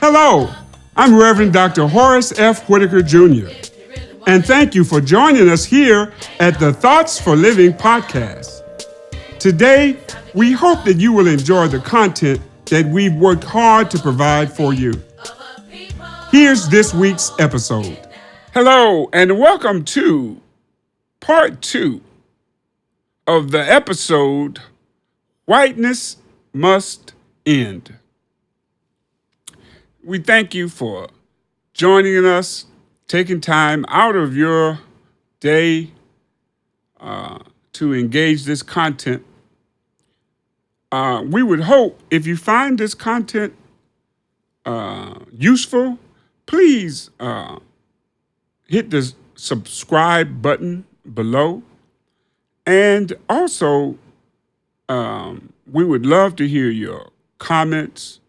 Hello, I'm Reverend Dr. Horace F. Whitaker Jr., and thank you for joining us here at the Thoughts for Living podcast. Today, we hope that you will enjoy the content that we've worked hard to provide for you. Here's this week's episode. Hello, and welcome to part 2 of the episode, Whiteness Must End. We thank you for joining us, taking time out of your day to engage this content. We would hope if you find this content useful, please hit the subscribe button below. And also, we would love to hear your comments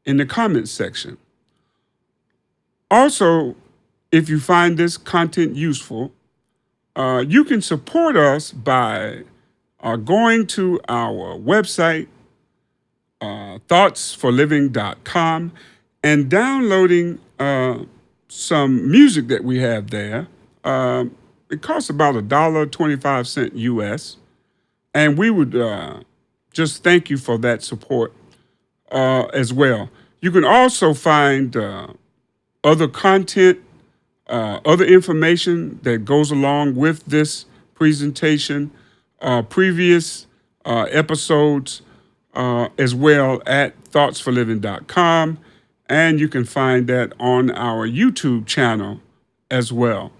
in the comments section. Also, if you find this content useful, you can support us by going to our website, thoughtsforliving.com, and downloading some music that we have there. It costs about $1.25 US, and we would just thank you for that support as well. You can also find other content, other information that goes along with this presentation, previous episodes as well at thoughtsforliving.com, and you can find that on our YouTube channel as well.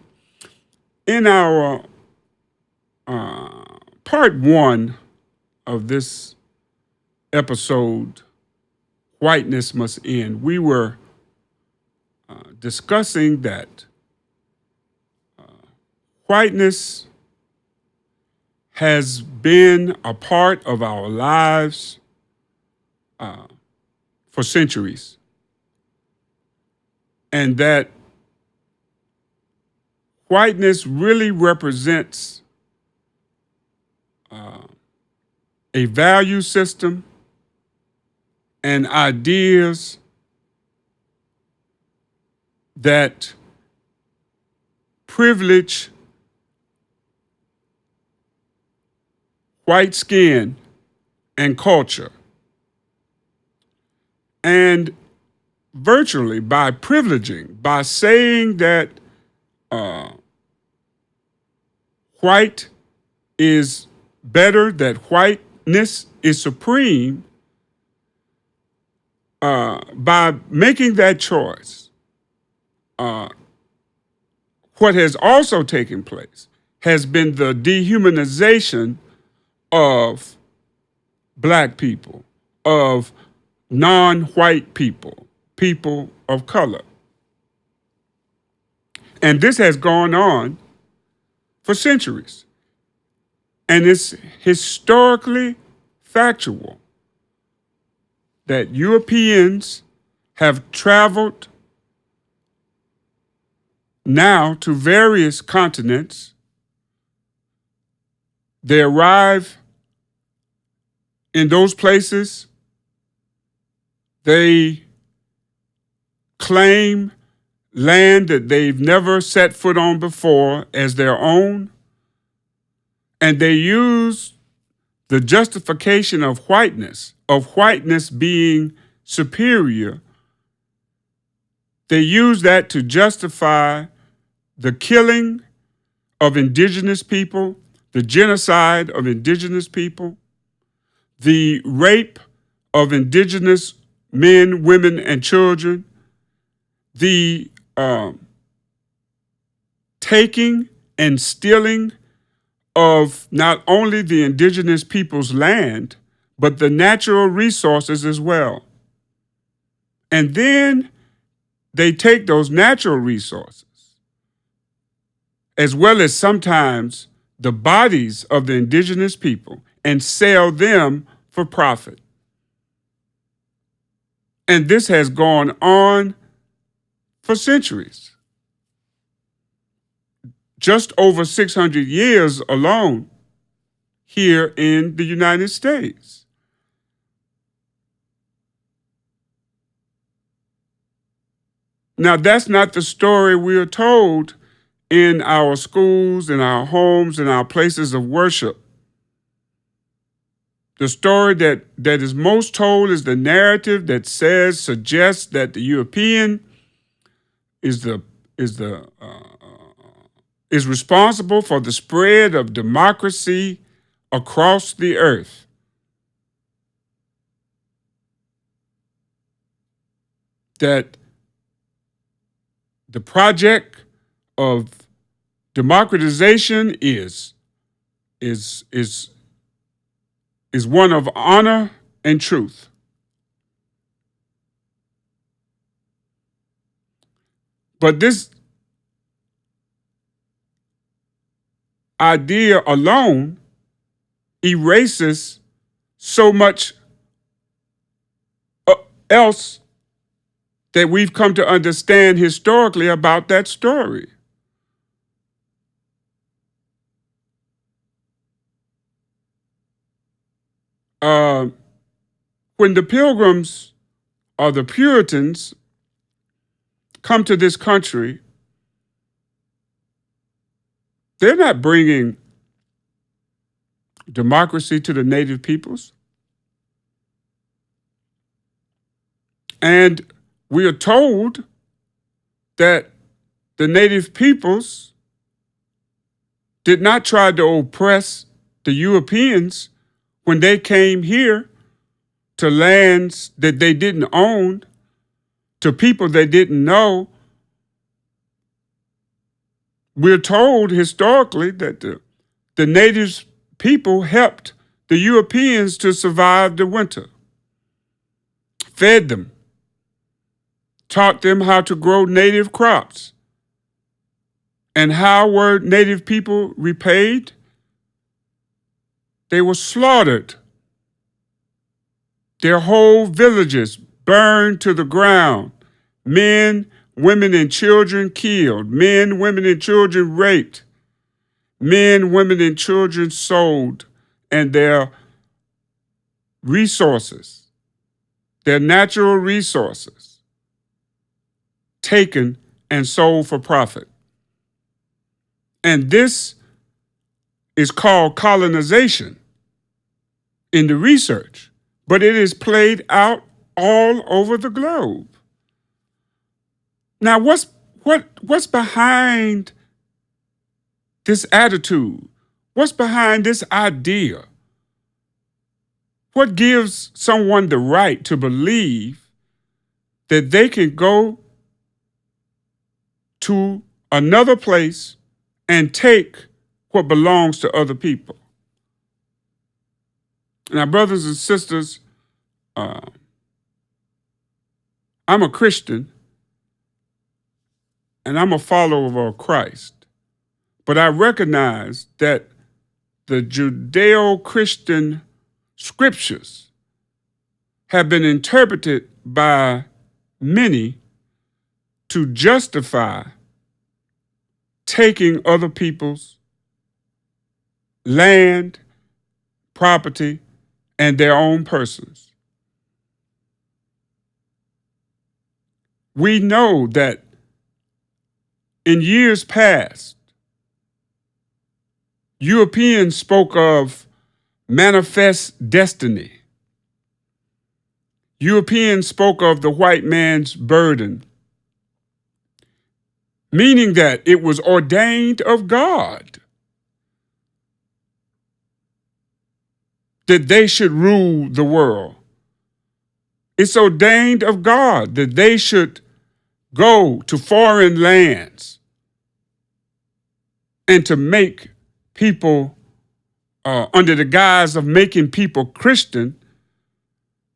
In our part 1 of this episode, Whiteness Must End, we were discussing that whiteness has been a part of our lives for centuries, and that whiteness really represents a value system and ideas that privilege white skin and culture. And virtually by privileging, by saying that white is better, that whiteness is supreme, by making that choice, what has also taken place has been the dehumanization of Black people, of non-white people, people of color. And this has gone on for centuries. And it's historically factual that Europeans have traveled now to various continents. They arrive in those places. They claim land that they've never set foot on before as their own. And they use the justification of whiteness being superior. They use that to justify the killing of indigenous people, the genocide of indigenous people, the rape of indigenous men, women, and children, the taking and stealing of not only the indigenous people's land, but the natural resources as well. And then they take those natural resources, as well as sometimes the bodies of the indigenous people, and sell them for profit. And this has gone on for centuries. Just over 600 years alone here in the United States. Now, that's not the story we are told in our schools, in our homes, in our places of worship. The story that is most told is the narrative that suggests that the European is the is the is responsible for the spread of democracy across the earth. That the project of democratization is is is one of honor and truth. But this idea alone erases so much else that we've come to understand historically about that story. Uh, when the Pilgrims or the Puritans come to this country, they're not bringing democracy to the native peoples. And we are told that the native peoples did not try to oppress the Europeans when they came here to lands that they didn't own, to people they didn't know. We're told historically that the native people helped the Europeans to survive the winter, fed them, taught them how to grow native crops. And how were native people repaid? They were slaughtered. Their whole villages burned to the ground. Men, women, and children killed. Men, women, and children raped. Men, women, and children sold. And their resources, their natural resources, taken and sold for profit. And this is called colonization in the research, but it is played out all over the globe. Now, what's behind this attitude? What's behind this idea? What gives someone the right to believe that they can go to another place and take what belongs to other people? Now, brothers and sisters, I'm a Christian and I'm a follower of Christ, but I recognize that the Judeo-Christian scriptures have been interpreted by many to justify taking other people's land, property, and their own persons. We know that in years past, Europeans spoke of manifest destiny. Europeans spoke of the white man's burden, meaning that it was ordained of God that they should rule the world. It's ordained of God that they should go to foreign lands and to make people, under the guise of making people Christian,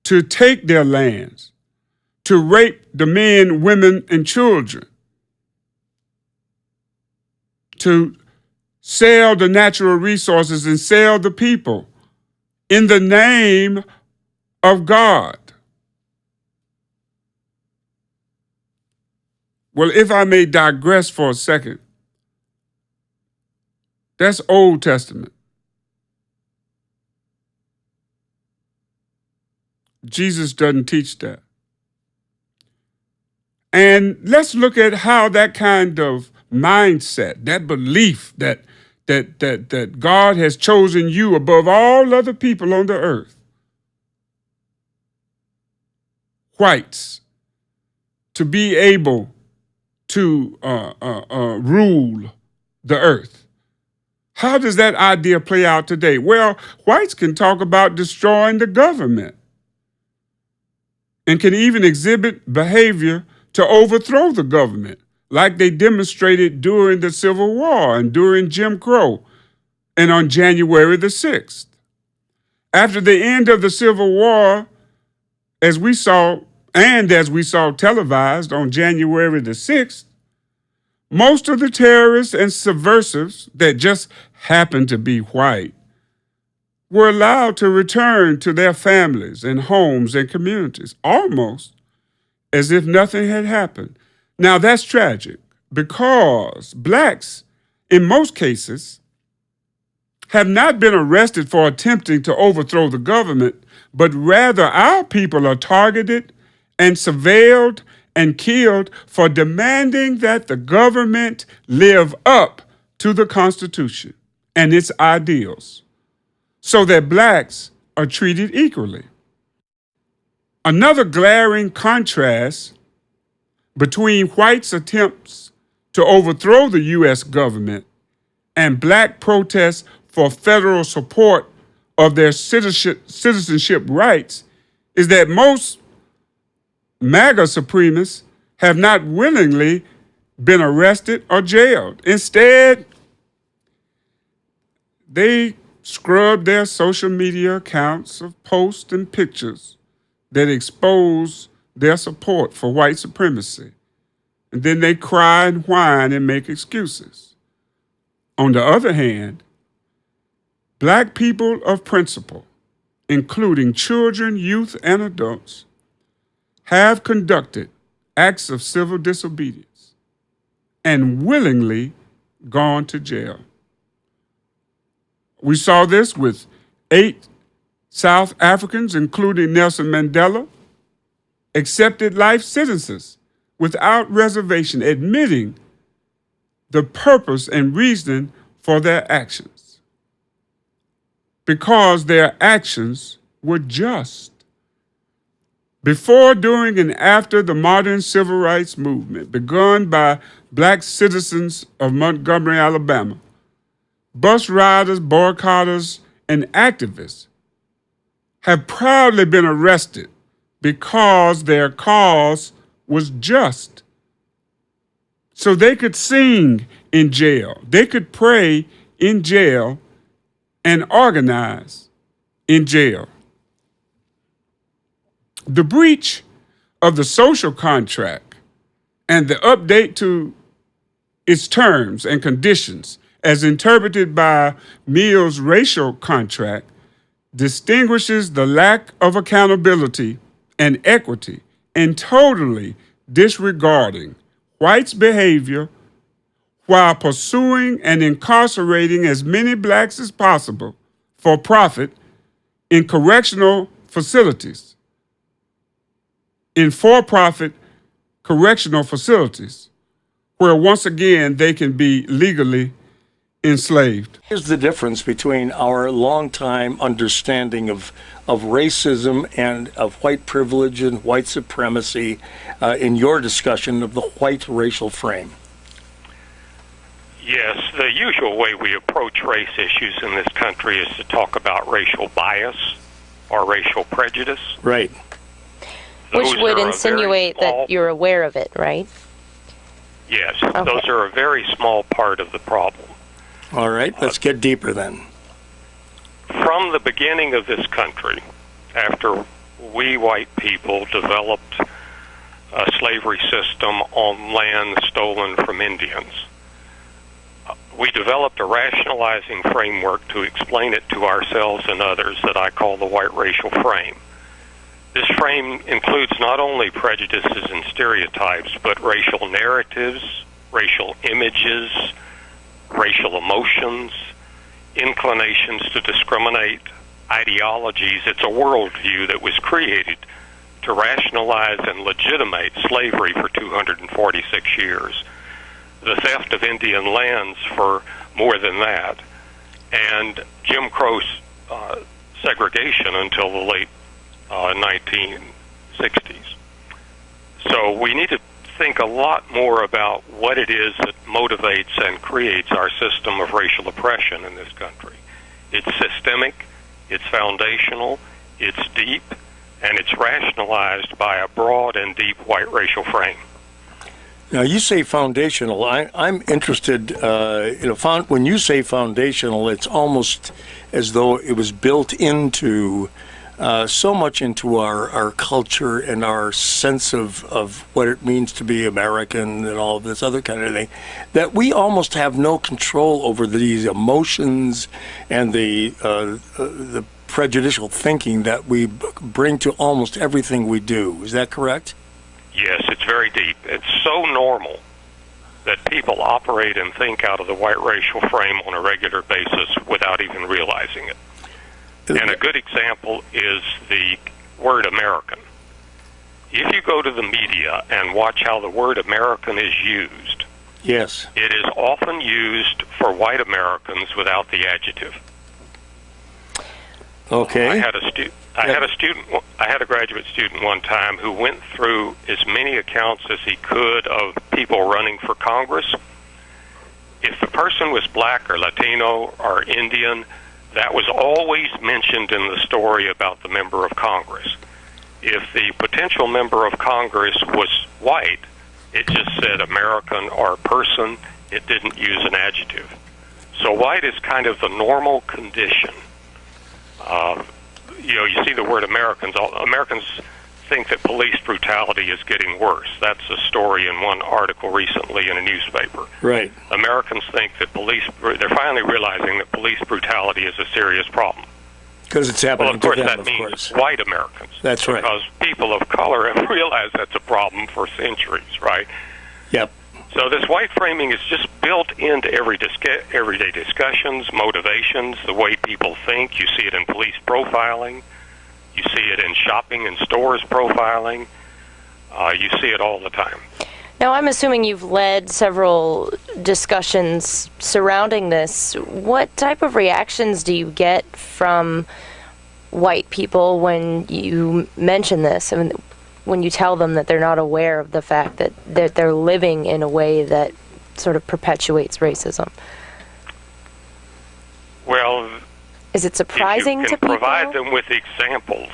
to take their lands, to rape the men, women, and children, to sell the natural resources and sell the people in the name of God. Well, if I may digress for a second, that's Old Testament. Jesus doesn't teach that. And let's look at how that kind of mindset, that belief that God has chosen you above all other people on the earth, whites, to be able to rule the earth. How does that idea play out today? Well, whites can talk about destroying the government and can even exhibit behavior to overthrow the government, like they demonstrated during the Civil War and during Jim Crow and on January the 6th. After the end of the Civil War, as we saw televised on January the 6th, most of the terrorists and subversives that just happened to be white were allowed to return to their families and homes and communities, almost as if nothing had happened. Now, that's tragic because blacks, in most cases, have not been arrested for attempting to overthrow the government, but rather our people are targeted and surveilled and killed for demanding that the government live up to the Constitution and its ideals so that blacks are treated equally. Another glaring contrast between whites' attempts to overthrow the U.S. government and black protests for federal support of their citizenship rights is that most MAGA supremacists have not willingly been arrested or jailed. Instead, they scrub their social media accounts of posts and pictures that expose their support for white supremacy. And then they cry and whine and make excuses. On the other hand, black people of principle, including children, youth, and adults, have conducted acts of civil disobedience and willingly gone to jail. We saw this with 8 South Africans, including Nelson Mandela, accepted life sentences without reservation, admitting the purpose and reason for their actions, because their actions were just. Before, during, and after the modern civil rights movement begun by black citizens of Montgomery, Alabama, bus riders, boycotters, and activists have proudly been arrested because their cause was just. So they could sing in jail, they could pray in jail, and organize in jail. The breach of the social contract and the update to its terms and conditions, as interpreted by Mill's racial contract, distinguishes the lack of accountability and equity and totally disregarding whites' behavior while pursuing and incarcerating as many blacks as possible for profit in correctional facilities, in for-profit correctional facilities, where once again they can be legally enslaved. Here's the difference between our longtime understanding of racism and of white privilege and white supremacy in your discussion of the white racial frame. Yes, the usual way we approach race issues in this country is to talk about racial bias or racial prejudice. Right. Which would insinuate that you're aware of it, right? Yes, okay. Those are a very small part of the problem. All right, let's get deeper then. From the beginning of this country, after we white people developed a slavery system on land stolen from Indians, we developed a rationalizing framework to explain it to ourselves and others that I call the white racial frame. This frame includes not only prejudices and stereotypes, but racial narratives, racial images, racial emotions, inclinations to discriminate, ideologies. It's a worldview that was created to rationalize and legitimate slavery for 246 years, the theft of Indian lands for more than that, and Jim Crow segregation until the late 1960s. So we need to think a lot more about what it is that motivates and creates our system of racial oppression in this country. It's systemic, it's foundational, it's deep, and it's rationalized by a broad and deep white racial frame. Now, you say foundational. I'm interested, when you say foundational, it's almost as though it was built into so much into our culture and our sense of what it means to be American and all of this other kind of thing, that we almost have no control over these emotions and the prejudicial thinking that we bring to almost everything we do. Is that correct? Yes, it's very deep. It's so normal that people operate and think out of the white racial frame on a regular basis without even realizing it. And a good example is the word American. If you go to the media and watch how the word American is used, yes, it is often used for white Americans without the adjective. Okay. I had a graduate student one time who went through as many accounts as he could of people running for Congress. If the person was black or Latino or Indian, that was always mentioned in the story about the member of Congress. If the potential member of Congress was white, it just said American or person. It didn't use an adjective. So white is kind of the normal condition. You see the word Americans. Americans think that police brutality is getting worse. That's a story in one article recently in a newspaper. Right. Americans think that they're finally realizing that police brutality is a serious problem. Because it's happening to them, that of course. means White Americans. That's right. Because people of color have realized that's a problem for centuries, right? Yep. So this white framing is just built into everyday discussions, motivations, the way people think. You see it in police profiling. You see it in shopping and stores profiling. You see it all the time. Now, I'm assuming you've led several discussions surrounding this. What type of reactions do you get from white people when you mention this? I mean, when you tell them that they're not aware of the fact that they're living in a way that sort of perpetuates racism? Well, is it surprising to people? If you can provide them with examples,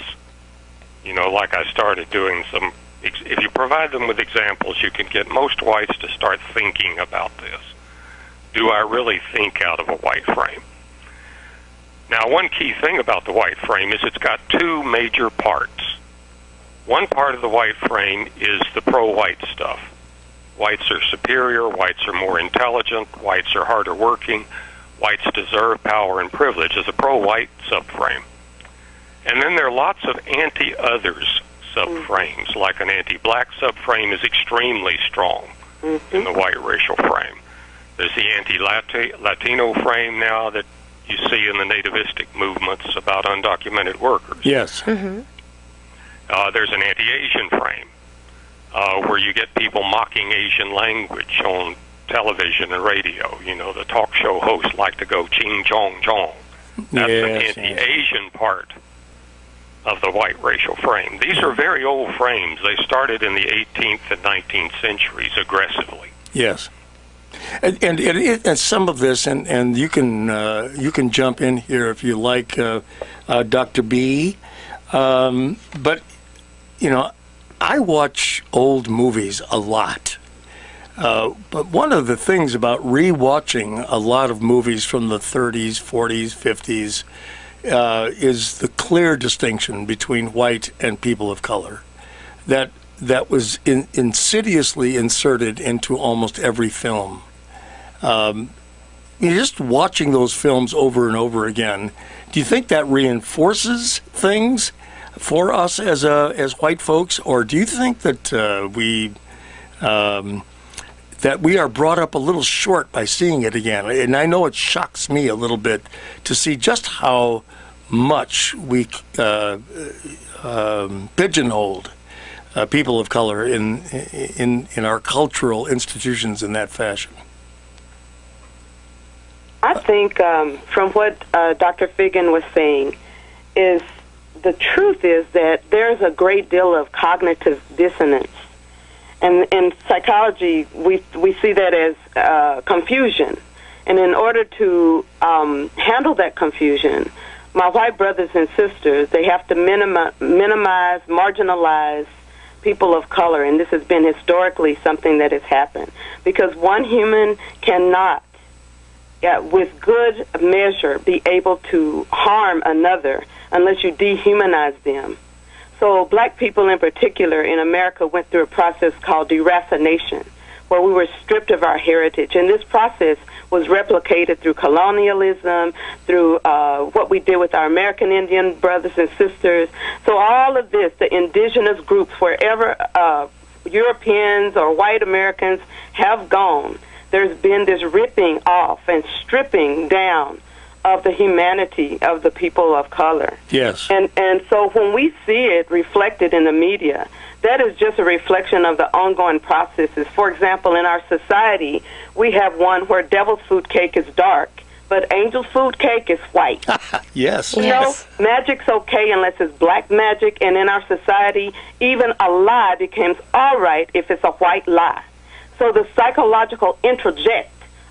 like I started doing some, if you provide them with examples, you can get most whites to start thinking about this. Do I really think out of a white frame? Now, one key thing about the white frame is it's got two major parts. One part of the white frame is the pro-white stuff. Whites are superior, whites are more intelligent, whites are harder working, whites deserve power and privilege as a pro-white subframe. And then there are lots of anti-others subframes, like an anti-black subframe is extremely strong in the white racial frame. There's the anti-Latino frame now that you see in the nativistic movements about undocumented workers. Yes. Mm-hmm. There's an anti-Asian frame where you get people mocking Asian language on television and radio. The talk show hosts like to go ching chong chong. That's an anti-Asian part of the white racial frame. These are very old frames. They started in the 18th and 19th centuries aggressively. Yes. And some of this, and you can jump in here if you like, Dr. B. But I watch old movies a lot. But one of the things about rewatching a lot of movies from the 30s, 40s, 50s is the clear distinction between white and people of color that was insidiously inserted into almost every film. Just watching those films over and over again, do you think that reinforces things for us as white folks, or do you think that we are brought up a little short by seeing it again? And I know it shocks me a little bit to see just how much we pigeonholed people of color in our cultural institutions in that fashion? I think from what Dr. Figan was saying is the truth is that there's a great deal of cognitive dissonance. And in psychology, we see that as confusion. And in order to handle that confusion, my white brothers and sisters, they have to minimize, marginalize people of color. And this has been historically something that has happened. Because one human cannot, with good measure, be able to harm another unless you dehumanize them. So black people in particular in America went through a process called deracination, where we were stripped of our heritage. And this process was replicated through colonialism, through what we did with our American Indian brothers and sisters. So all of this, the indigenous groups, wherever Europeans or white Americans have gone, there's been this ripping off and stripping down of the humanity of the people of color. Yes. And so when we see it reflected in the media, that is just a reflection of the ongoing processes. For example, in our society, we have one where devil's food cake is dark, but angel's food cake is white. Yes. You know, magic's okay unless it's black magic, and in our society, even a lie becomes all right if it's a white lie. So the psychological introject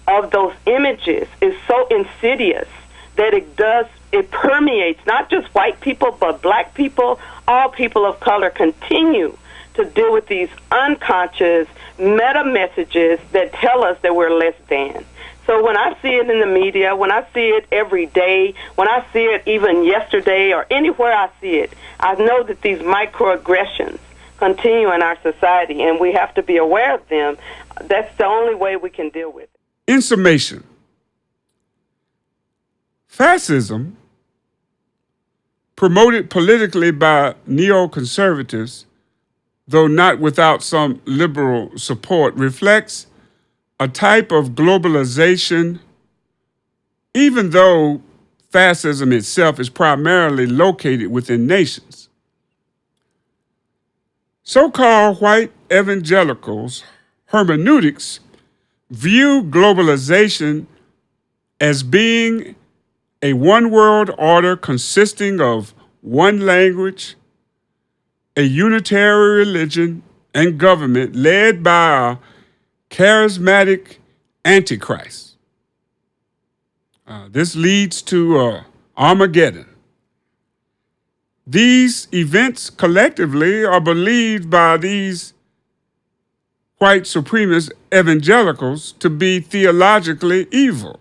of those images is so insidious that it permeates not just white people, but black people, all people of color continue to deal with these unconscious meta messages that tell us that we're less than. So when I see it in the media, when I see it every day, when I see it even yesterday or anywhere I see it, I know that these microaggressions continue in our society, and we have to be aware of them. That's the only way we can deal with it. In summation, fascism, promoted politically by neoconservatives, though not without some liberal support, reflects a type of globalization, even though fascism itself is primarily located within nations. So-called white evangelicals' hermeneutics view globalization as being a one-world order consisting of one language, a unitary religion, and government led by a charismatic antichrist. This leads to Armageddon. These events collectively are believed by these white supremacist evangelicals to be theologically evil.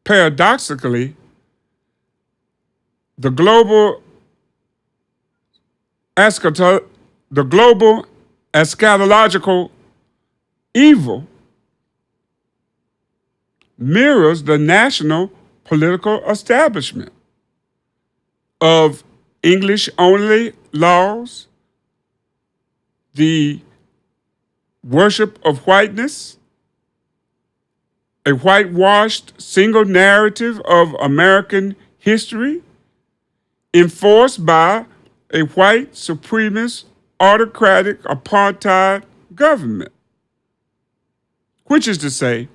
Paradoxically, the global eschatological evil mirrors the national political establishment of English-only laws, the worship of whiteness, a whitewashed single narrative of American history enforced by a white supremacist autocratic apartheid government. Which is to say,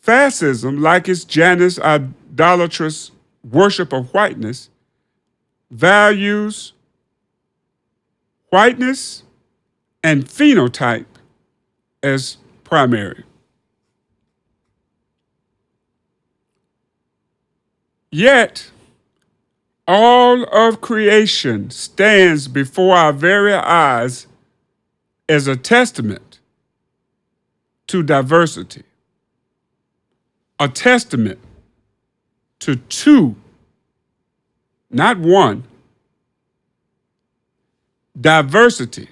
fascism, like its Janus idolatrous worship of whiteness, values whiteness and phenotype as primary. Yet, all of creation stands before our very eyes as a testament to diversity, a testament to two, not one, diversity,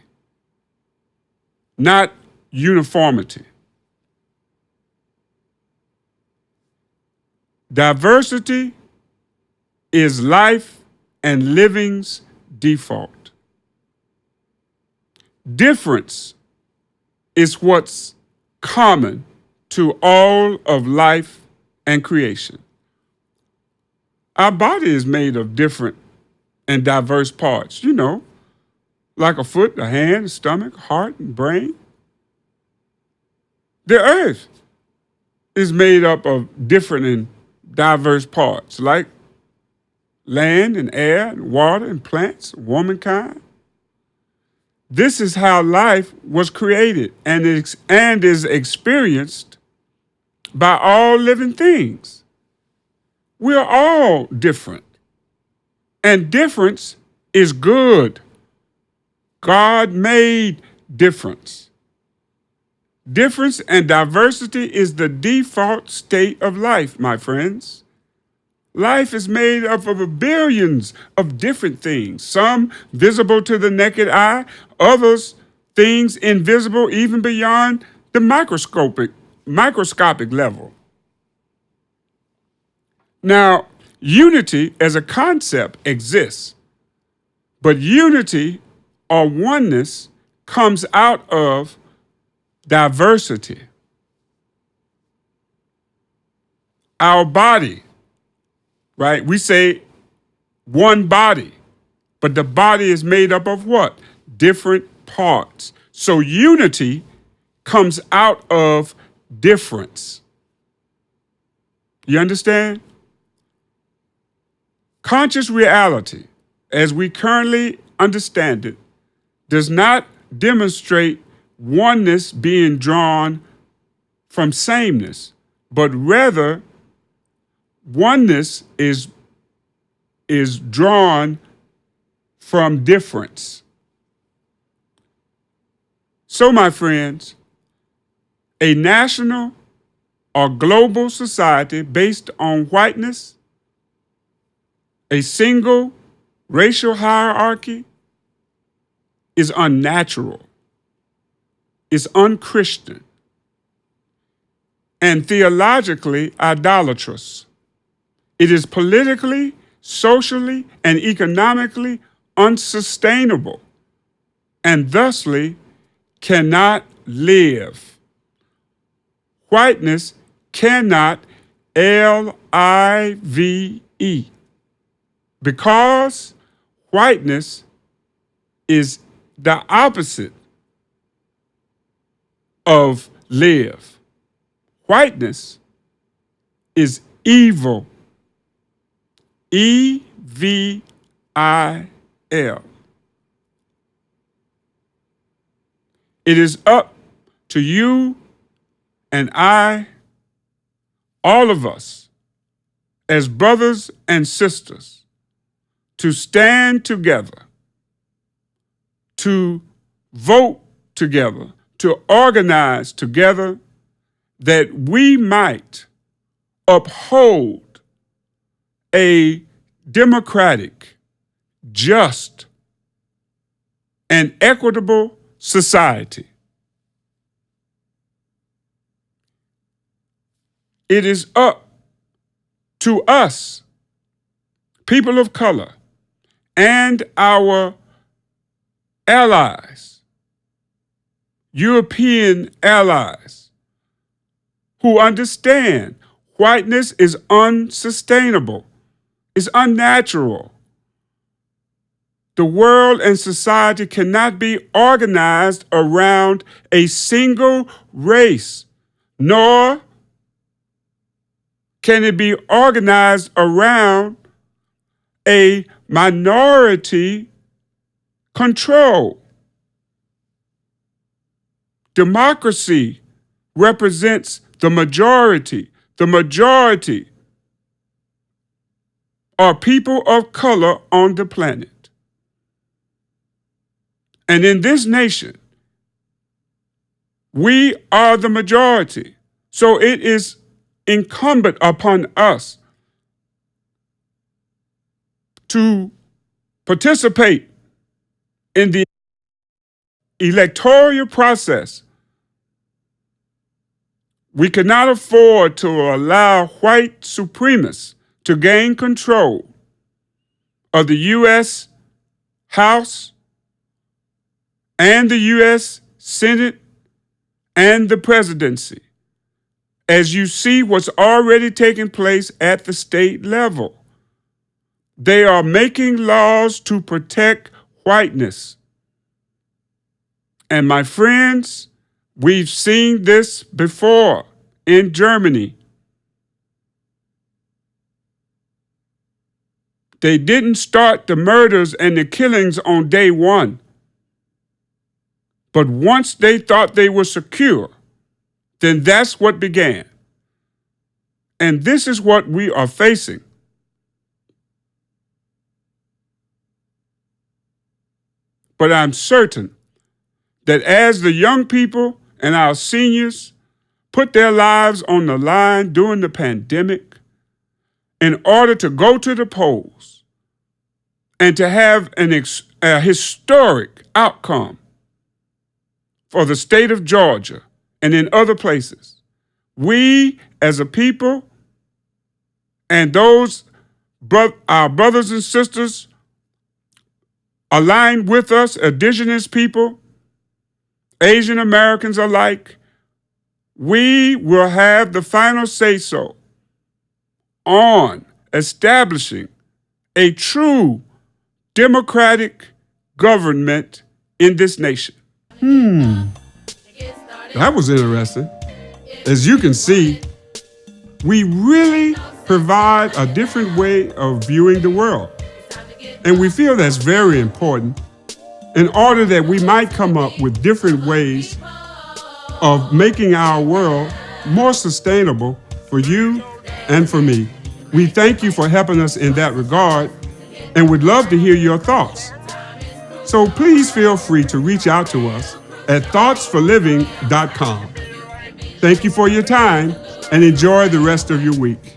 not uniformity. Diversity is life and living's default. Difference is what's common to all of life and creation. Our body is made of different and diverse parts. You know, like a foot, a hand, a stomach, heart, and brain. The earth is made up of different and diverse parts, like land and air and water and plants, womankind. This is how life was created and is experienced by all living things. We're all different, and difference is good. God made difference. Difference and diversity is the default state of life, my friends. Life is made up of billions of different things, some visible to the naked eye, others things invisible even beyond the microscopic level. Now, unity as a concept exists, but unity or oneness comes out of diversity. Our body, right? We say one body, but the body is made up of what? Different parts. So unity comes out of difference. You understand? Conscious reality, as we currently understand it, does not demonstrate oneness being drawn from sameness, but rather oneness is drawn from difference. So, my friends, a national or global society based on whiteness, a single racial hierarchy, is unnatural, is unchristian, and theologically idolatrous. It is politically, socially, and economically unsustainable, and thusly cannot live. Whiteness cannot live because whiteness is the opposite of live. Whiteness is evil. Evil. It is up to you and I, all of us, as brothers and sisters, to stand together, to vote together, to organize together, that we might uphold a democratic, just, and equitable society. It is up to us, people of color, and our allies, European allies, who understand whiteness is unsustainable, is unnatural. The world and society cannot be organized around a single race, nor can it be organized around a minority control. Democracy represents the majority. The majority are people of color on the planet. And in this nation, we are the majority. So it is incumbent upon us to participate in the electoral process. We cannot afford to allow white supremacists to gain control of the U.S. House and the U.S. Senate and the presidency, as you see what's already taking place at the state level. They are making laws to protect whiteness. And my friends, we've seen this before in Germany. They didn't start the murders and the killings on day one. But once they thought they were secure, then that's what began. And this is what we are facing. But I'm certain that as the young people and our seniors put their lives on the line during the pandemic in order to go to the polls and to have a historic outcome for the state of Georgia and in other places, we as a people and those our brothers and sisters aligned with us, indigenous people, Asian Americans alike, we will have the final say-so on establishing a true democratic government in this nation. That was interesting. As you can see, we really provide a different way of viewing the world. And we feel that's very important in order that we might come up with different ways of making our world more sustainable for you and for me. We thank you for helping us in that regard and would love to hear your thoughts. So please feel free to reach out to us at thoughtsforliving.com. Thank you for your time and enjoy the rest of your week.